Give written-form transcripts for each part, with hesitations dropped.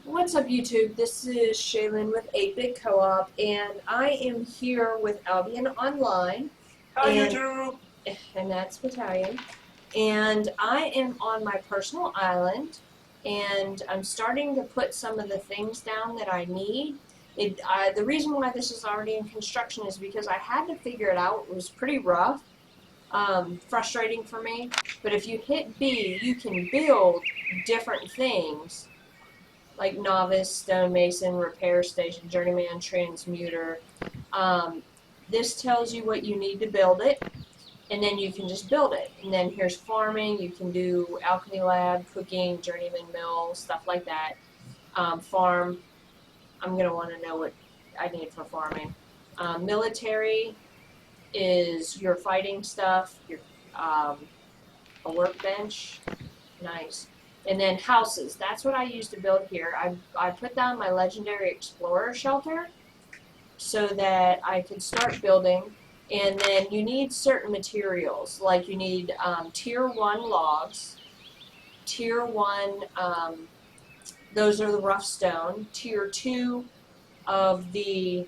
What's up, YouTube? This is Shaylin with 8-Bit Co-op, and I am here with Albion Online. Hi, and, YouTube! And that's Battalion. And I am on my personal island, and I'm starting to put some of the things down that I need. The reason why this is already in construction is because I had to figure it out. It was pretty rough, frustrating for me. But if you hit B, you can build different things like novice, stonemason, repair station, journeyman, transmuter. This tells you what you need to build it, and then you can just build it. And then here's farming. You can do alchemy lab, cooking, journeyman mill, stuff like that. Farm. I'm going to want to know what I need for farming. Military is your fighting stuff, your a workbench. Nice. And then houses. That's what I use to build here. I put down my legendary explorer shelter so that I could start building. And then you need certain materials. Like you need tier 1 logs. Tier 1, those are the rough stone. Tier 2 of the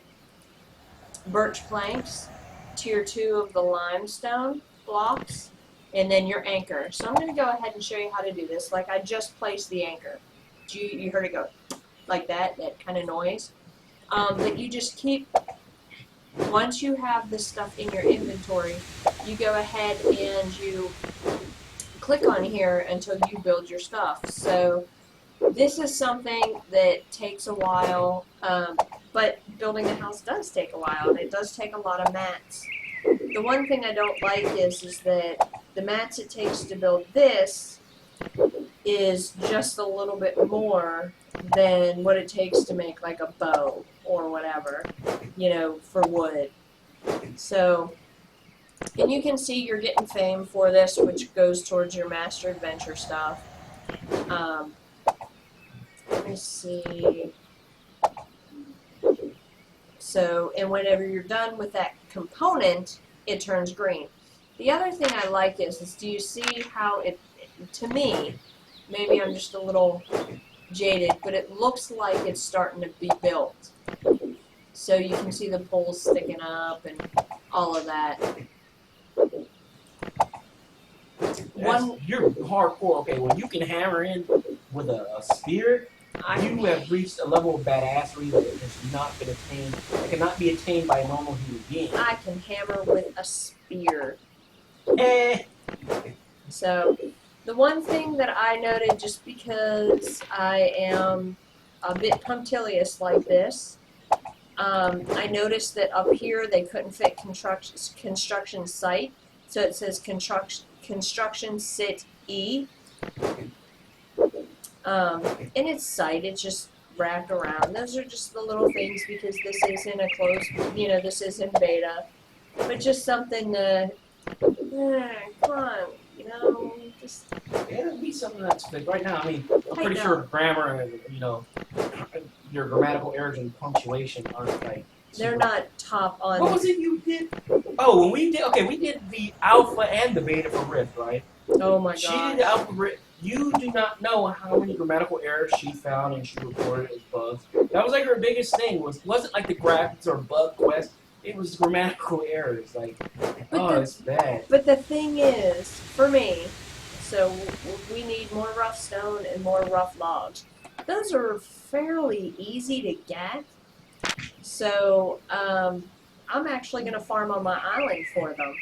birch planks. Tier 2 of the limestone blocks. And then your anchor. So I'm going to go ahead and show you how to do this. Like I just placed the anchor. You heard it go like that kind of noise. But you just keep, once you have this stuff in your inventory, you go ahead and you click on here until you build your stuff. So this is something that takes a while, but building a house does take a while. It does take a lot of mats. The one thing I don't like is that the mats it takes to build this is just a little bit more than what it takes to make like a bow or whatever, for wood. So, and you can see you're getting fame for this, which goes towards your Master Adventure stuff. Let me see. So, and whenever you're done with that component, it turns green. The other thing I like is do you see how to me, maybe I'm just a little jaded, but it looks like it's starting to be built. So you can see the poles sticking up and all of that. You're hardcore. Okay, when you can hammer in with a spear, you have reached a level of badassery that has not been attained. That cannot be attained by a normal human being. I can hammer with a spear. Eh. So, the one thing that I noted, just because I am a bit punctilious like this, I noticed that up here they couldn't fit construction site, so it says construction sit E. And it's site, it's just wrapped around. Those are just the little things because this is in a closed, this is in beta. But just something to, come on, just... It'll be something that's like right now. I mean, I'm pretty sure grammar and your grammatical errors and punctuation aren't like. They're not top on. What was it you did? Oh, when we did. Okay, we did the alpha and the beta for Rift, right? Oh my god. She did the alpha Rift. You do not know how many grammatical errors she found and she reported as bugs. That was like her biggest thing. Wasn't like the graphics or bug quest. It was grammatical errors. Like, it's bad. But the thing is, for me, so we need more rough stone and more rough logs. Those are fairly easy to get. So I'm actually going to farm on my island for them.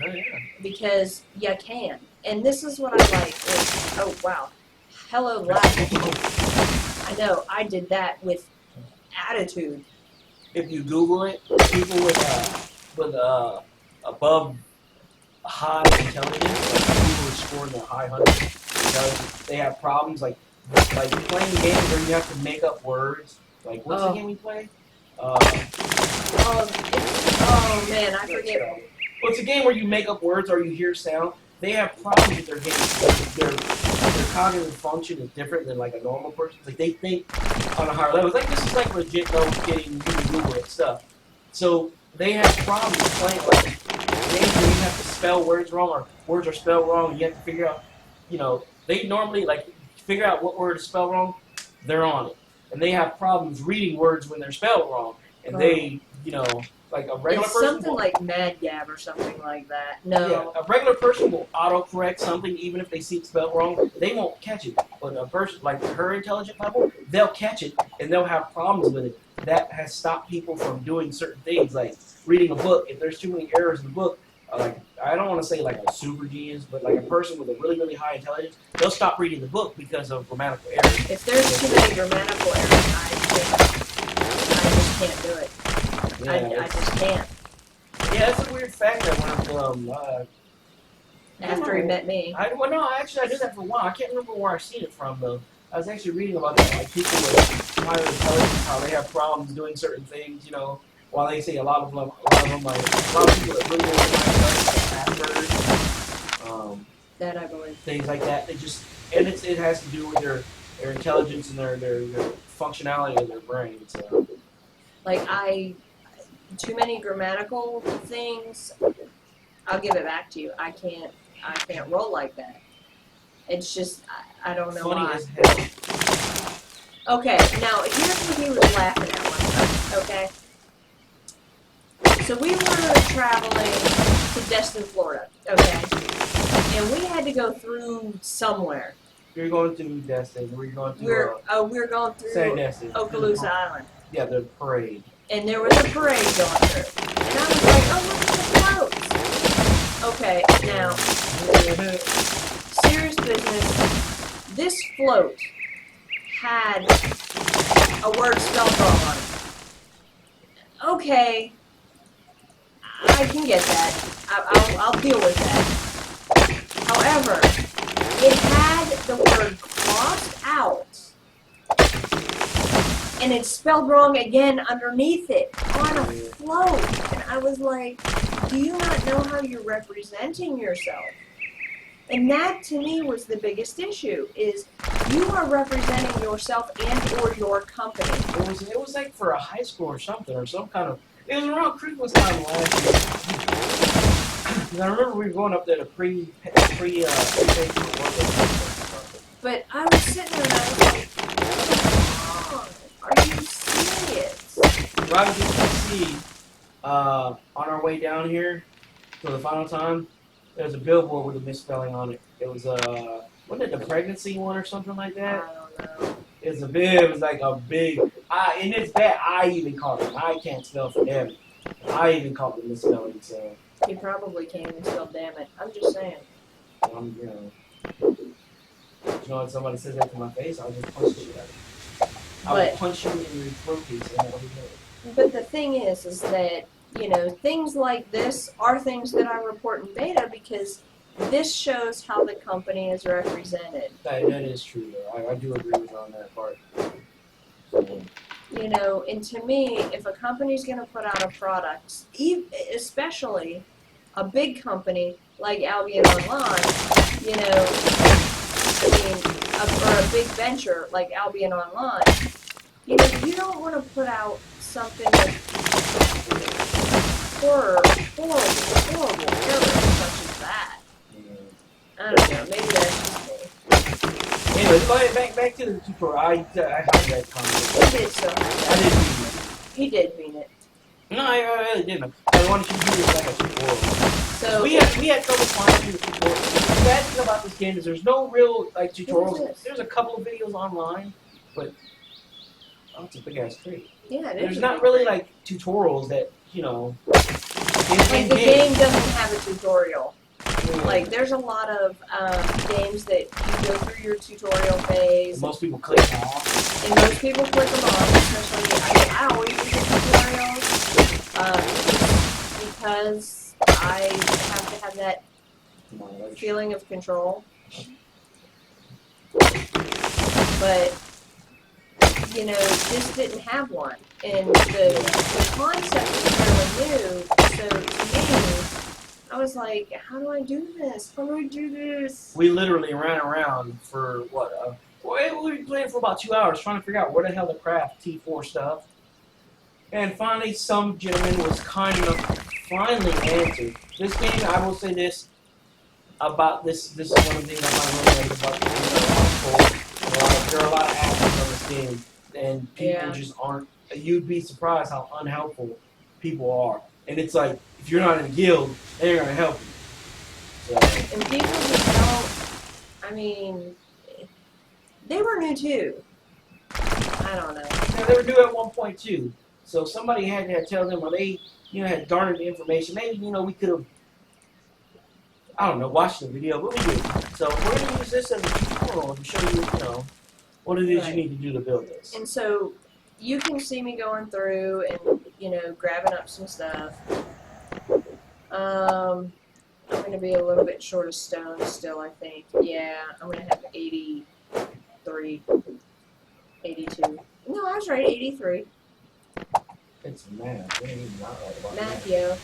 Oh, yeah. Because you can. And this is what I like is, oh wow, hello lag. I know, I did that with attitude. If you Google it, people with above high intelligence, like people who score in the high hundreds, they have problems like you're playing games where you have to make up words. Like what's the game we play? Oh man, I forget. Well, it's a game where you make up words or you hear sound. They have problems with their games. Their cognitive function is different than like a normal person. Like they think on a higher level. It's like this is like legit no kidding, you can Google it stuff. So they have problems playing like games where you have to spell words wrong or words are spelled wrong. You have to figure out, they normally like figure out what word is spelled wrong. They're on it. and they have problems reading words when they're spelled wrong, and they, you know, like a regular It's person. something like MadGab or something like that. No. Yeah, a regular person will autocorrect something even if they see it spelled wrong. They won't catch it. But a person like her intelligent level, they'll catch it and they'll have problems with it. That has stopped people from doing certain things, like reading a book. If there's too many errors in the book, like I don't want to say like a super genius, but like a person with a really, really high intelligence, they'll stop reading the book because of grammatical errors. If there's too many grammatical errors, I just can't do it. Yeah, I just can't. yeah, it's a weird fact that After he met me. Well, no, actually, I did that for a while. I can't remember where I seen it from, though. I was actually reading about that, like people with higher intelligence, how they have problems doing certain things, you know, while they say a lot of them, like, a lot of people that really, really high intelligence, like Asperger's, That I believe. things like that. They just, and it has to do with their intelligence and their functionality of their brain, so. Like, too many grammatical things, I'll give it back to you. I can't roll like that. It's just, I don't know Funny why. as hell. Okay, now here's what he was laughing at one time, okay? So we were traveling to Destin, Florida, okay? And we had to go through somewhere. You're going to Destin. We're going to We're going through Say Destin. Okaloosa Island. Yeah, the parade. And there was a parade going through. And I was like, oh, look at the floats. Okay, now, serious business. This float had a word spelled wrong on it. Okay, I can get that. I'll deal with that. However, it had the word crossed out, and it's spelled wrong again underneath it on a float. And I was like, do you not know how you're representing yourself? And that to me was the biggest issue, is you are representing yourself and or your company. It was like for a high school or something, or some kind of, it was around Christmas time last year. And I remember we were going up there to But I was sitting there and I was like, oh, are you serious? Right as you can see, on our way down here for the final time, there's a billboard with a misspelling on it. It was wasn't it the pregnancy one or something like that? I don't know. It was like a big, and it's bad. I even caught it. I can't spell for them. I even caught the misspelling, so. He probably can't even spell damn it. I'm just saying. You know, when somebody says that to my face, I'll just punch the shit out of you. I will punch you in your throat piece and that'll be good. But the thing is that, you know, things like this are things that I report in beta because this shows how the company is represented. That is true, though. I do agree with you on that part. So, you know, and to me, if a company's going to put out a product, especially a big company like Albion Online, you know, I mean, or a big venture like Albion Online, you know, you don't want to put out something with horrible errors such as that. I don't know, maybe that's just me. Anyway, back to the tutorial. I had that conversation. He did so. I didn't mean it. He did mean it. No, I really didn't. I wanted you to do this like a tutorial. So we had trouble finding the tutorial. The bad thing about this game is there's no real like tutorials. There's a couple of videos online, but oh, it's a big ass crate. yeah, it is. There's not really like tutorials that, you know. Like the game doesn't have a tutorial. Like there's a lot of games that you go through your tutorial phase. Most people click them off. And most people click them off, especially I always do the tutorials just because I have to have that feeling of control. But you know, this didn't have one, and the concept was fairly new. So to me, I was like, how do I do this? How do I do this? We literally ran around for what? We were playing for about 2 hours trying to figure out where the hell to craft T4 stuff. And finally, some gentleman was kind enough to finally answer. This game, I will say this about this. This is one of the things I find really nice about the game. There are a lot of actions on this game. and people Yeah. just aren't. You'd be surprised how unhelpful people are. And it's like, if you're not in a guild, they're gonna help you. So And people who don't, I mean, they were new too. I don't know. yeah, they were new at one point too. So somebody had to tell them, or they, had garnered the information. Maybe we could have, I don't know, watched the video, but we didn't. So we're gonna use this as a tutorial to show you, what it is you Right. need to do to build this. And so you can see me going through and, grabbing up some stuff. I'm going to be a little short of stone still, I think. Yeah, I'm going to have 83, 82. No, I was right, 83. It's math. We ain't not right about Math, that.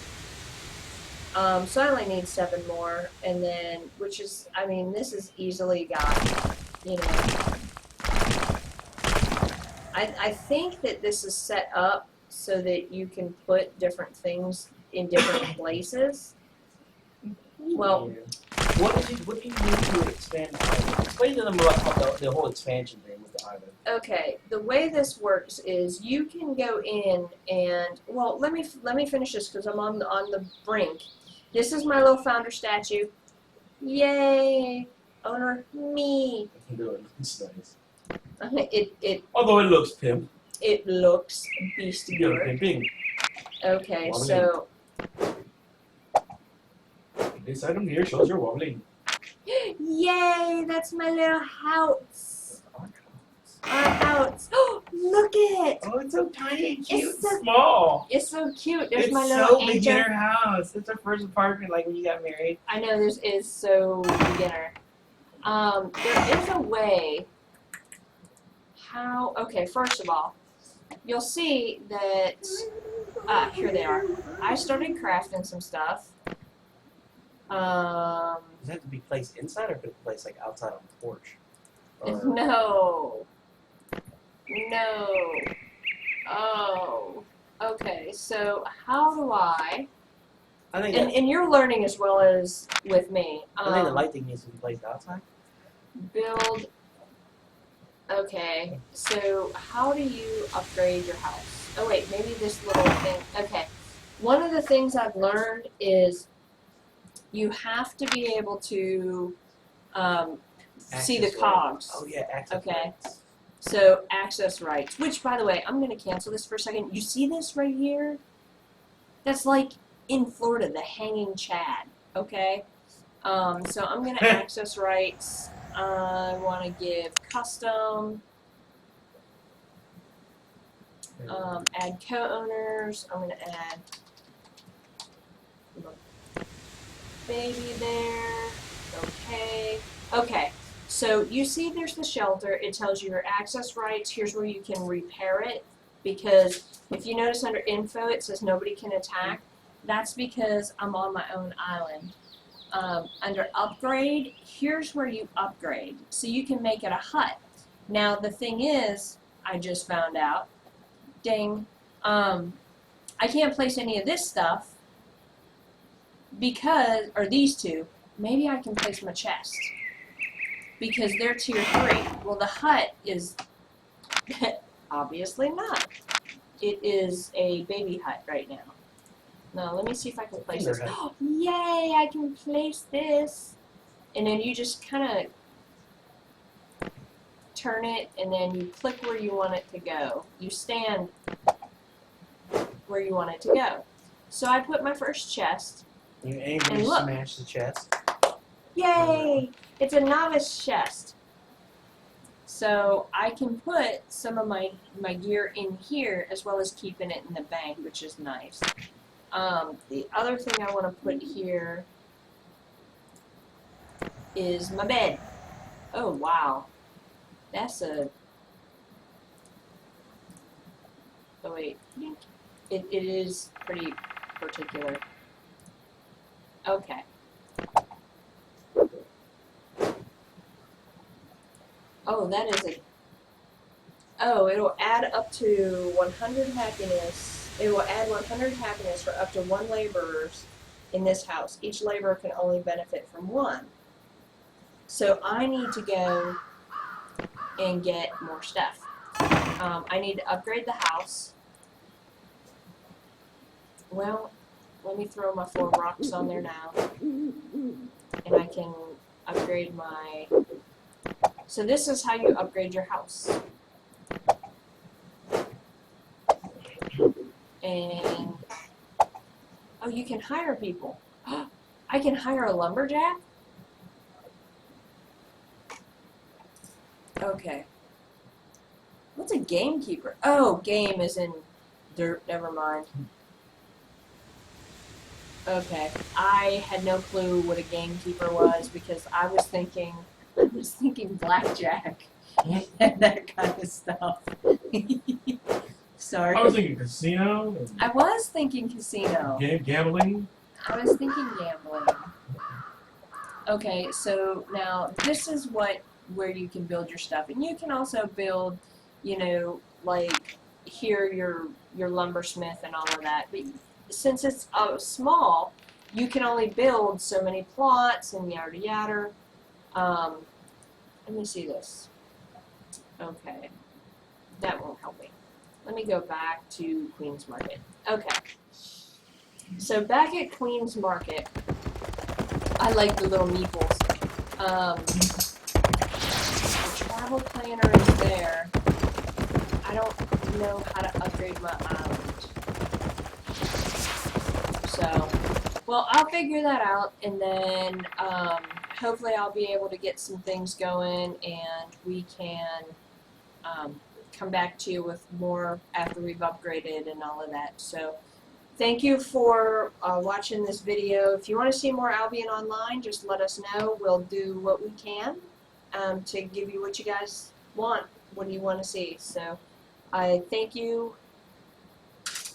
yo. So I only need 7 more, and then, which is, I mean, this is easily got, I think that this is set up so that you can put different things in different places. Well, Yeah. What do you need to expand the island? Explain to them about the whole expansion thing with the island. okay, the way this works is you can go in and, well, let me finish this because I'm on the brink. This is my little founder statue. Yay! Owner, me. I can do it. It's nice. Although it looks pimp. it looks beastie You're good. pimping. Okay, Wobbling. so This item here shows your wobbling. yay! That's my little house. Our house. Oh, look it! Oh, it's so tiny and cute. It's so- small. It's so cute. There's It's my so little angel. beginner house. It's our first apartment, like when you got married. I know this is so beginner. There is a way. How? Okay, first of all, you'll see that here they are. I started crafting some stuff. Does it have to be placed inside, or could it be placed like outside on the porch? Or- No. Oh. Okay. So how do I? I think. And you're learning as well as with me. I think the lighting needs to be placed outside. Build. Okay, so how do you upgrade your house? Oh wait, maybe this little thing. Okay, one of the things I've learned is you have to be able to see the Access cogs. rights. Oh yeah, access. Okay. rights. So access rights, which by the way, I'm going to cancel this for a second. You see this right here? That's like in Florida, the hanging Chad. Okay, so I'm going to access rights. I want to give custom, add co-owners. I'm going to add baby there. Okay. Okay. So you see there's the shelter. It tells you your access rights. Here's where you can repair it, because if you notice under info it says nobody can attack. That's because I'm on my own island. Under upgrade, here's where you upgrade. So you can make it a hut. Now the thing is, I just found out, ding, I can't place any of this stuff because, or these two, maybe I can place my chest because they're tier 3. Well, the hut is obviously not. It is a baby hut right now. Now, let me see if I can place this. Oh, yay, I can place this. And then you just kind of turn it, and then you click where you want it to go. You stand where you want it to go. So I put my first chest. You aim And to look. smash the chest. Yay! It's a novice chest. So I can put some of my gear in here as well as keeping it in the bank, which is nice. The other thing I want to put here is my bed. Oh, wow. That's a... Oh, wait. It is pretty particular. Okay. Oh, that is a... Oh, it'll add up to 100 happiness. It will add 100 happiness for up to 1 laborer in this house. Each laborer can only benefit from 1. So I need to go and get more stuff. I need to upgrade the house. Well, let me throw my 4 rocks on there now. And I can upgrade my... So this is how you upgrade your house. And... Oh, you can hire people. I can hire a lumberjack? Okay. What's a gamekeeper? Oh, game is in dirt. Never mind. Okay. I had no clue what a gamekeeper was because I was thinking blackjack and that kind of stuff. Sorry. I was thinking casino. I was thinking casino. Gambling. I was thinking gambling. Okay, so now this is where you can build your stuff, and you can also build, you know, like here your lumbersmith and all of that. But since it's small, you can only build so many plots and yada yada. Let me see this. Okay, that won't help me. Let me go back to Queen's Market. Okay, so back at Queen's Market, I like the little meeples. The travel planner is there. I don't know how to upgrade my island. So, well, I'll figure that out, and then hopefully I'll be able to get some things going, and we can come back to you with more after we've upgraded and all of that. So, thank you for watching this video. If you want to see more Albion Online, just let us know. We'll do what we can to give you what you guys want, what you want to see. So I thank you